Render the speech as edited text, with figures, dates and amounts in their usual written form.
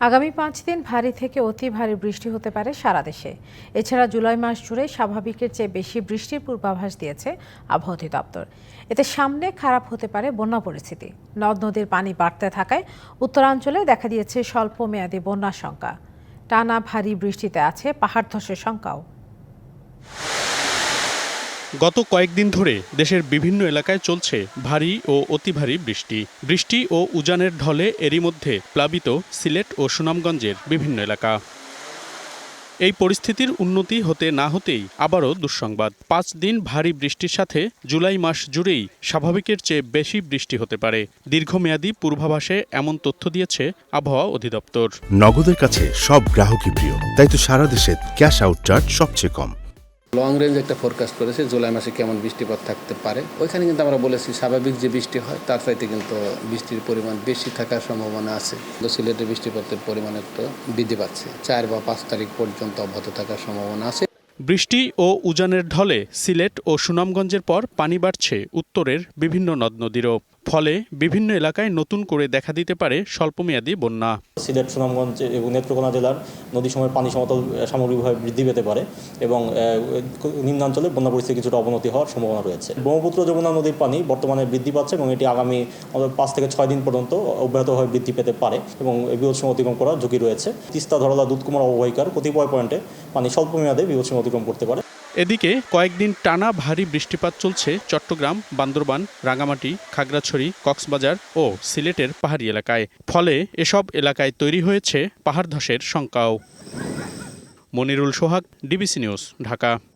আগামী 5 দিন ভারী থেকে অতি ভারী বৃষ্টি হতে পারে সারা দেশে। এছাড়া জুলাই মাস জুড়ে স্বাভাবিকের চেয়ে বেশি বৃষ্টির পূর্বাভাস দিয়েছে আবহাওয়া অধিদপ্তর। এতে সামনে খারাপ হতে পারে বন্যা পরিস্থিতি। নদ নদীর পানি বাড়তে থাকায় উত্তরাঞ্চলে দেখা দিয়েছে স্বল্প মেয়াদী বন্যার শঙ্কা। টানা ভারী বৃষ্টিতে আছে পাহাড় ধসের শঙ্কাও। গত কয়েকদিন ধরে দেশের বিভিন্ন এলাকায় চলছে ভারী ও অতি ভারী বৃষ্টি ও উজানের ঢলে এরই মধ্যে প্লাবিত সিলেট ও সুনামগঞ্জের বিভিন্ন এলাকা। এই পরিস্থিতির উন্নতি হতে না হতেই আবারও দুঃসংবাদ। 5 দিন ভারী বৃষ্টির সাথে জুলাই মাস জুড়েই স্বাভাবিকের চেয়ে বেশি বৃষ্টি হতে পারে। দীর্ঘমেয়াদী পূর্বাভাসে এমন তথ্য দিয়েছে আবহাওয়া অধিদপ্তর। নগদের কাছে সব গ্রাহকই প্রিয়, তাই তো সারা দেশে ক্যাশ আউট চার্জ সবচেয়ে কম। লং রেঞ্জ একটা ফোরকাস্ট করেছে জুলাই মাসে কেমন বৃষ্টিপাত থাকতে পারে। ওইখানে কিন্তু আমরা বলেছি স্বাভাবিক যে বৃষ্টি হয় তার চাইতে কিন্তু বৃষ্টির পরিমাণ বেশি থাকার সম্ভাবনা আছে। সিলেটে বৃষ্টিপাতের পরিমাণ একটু বৃদ্ধি পাচ্ছে। 4 বা 5 তারিখ পর্যন্ত অব্যাহত থাকার সম্ভাবনা আছে। বৃষ্টি ও উজানের ঢলে সিলেট ও সুনামগঞ্জের পর পানি বাড়ছে উত্তরের বিভিন্ন নদ নদীরও। ফলে বিভিন্ন এলাকায় নতুন করে দেখা দিতে পারে স্বল্পমেয়াদী বন্যা। সিলেট, সুনামগঞ্জ এবং নেত্রকোনা জেলার নদী সময়ের পানি সমতল সামগ্রিকভাবে বৃদ্ধি পেতে পারে এবং নিম্নাঞ্চলে বন্যা পরিস্থিতি কিছুটা অবনতি হওয়ার সম্ভাবনা রয়েছে। ব্রহ্মপুত্র যমুনা নদীর পানি বর্তমানে বৃদ্ধি পাচ্ছে এবং এটি আগামী 5 থেকে 6 দিন পর্যন্ত অব্যাহতভাবে বৃদ্ধি পেতে পারে এবং বিপদসীমা অতিক্রম করার ঝুঁকি রয়েছে। তিস্তা, ধরলা, দুধকুমার অববাহিকার কতিপয় পয়েন্টে পানি স্বল্প মেয়াদে বিপদসীমা অতিক্রম করতে পারে। এদিকে কয়েকদিন টানা ভারী বৃষ্টিপাত চলছে চট্টগ্রাম, বান্দরবান, রাঙামাটি, খাগড়াছড়ি, কক্সবাজার ও সিলেটের পাহাড়ি এলাকায়। ফলে এসব এলাকায় তৈরি হয়েছে পাহাড় ধসের শঙ্কাও। মনিরুল সোহাগ, ডিবিসি নিউজ, ঢাকা।